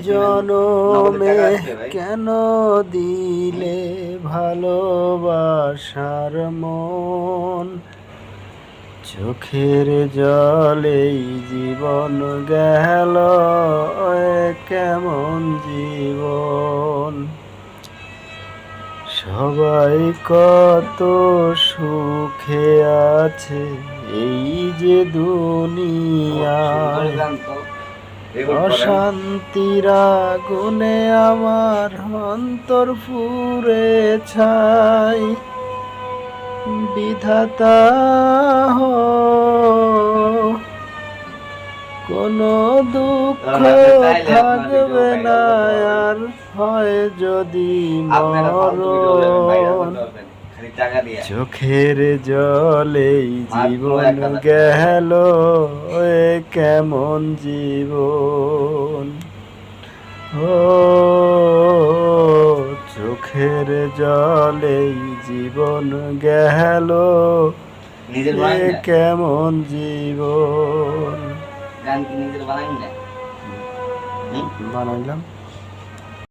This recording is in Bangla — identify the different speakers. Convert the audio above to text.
Speaker 1: জনমে কেন দিলে ভালোবাসার মন, চোখের জলেই জীবন গেল কেমন জীবন। সবাই কত সুখে আছে এই যে দুনিয়ায়, অশান্তির আগুনে আমার অন্তর পুড়ে ছাই। বিধাতা কোনো দুঃখ থাকবে না আর, হয় যদি মরণ। চোখের জলেই জীবন গেল কেমন জীবন। ও চোখের জলেই জীবন গেল কেমন জীবন। বানাইলাম।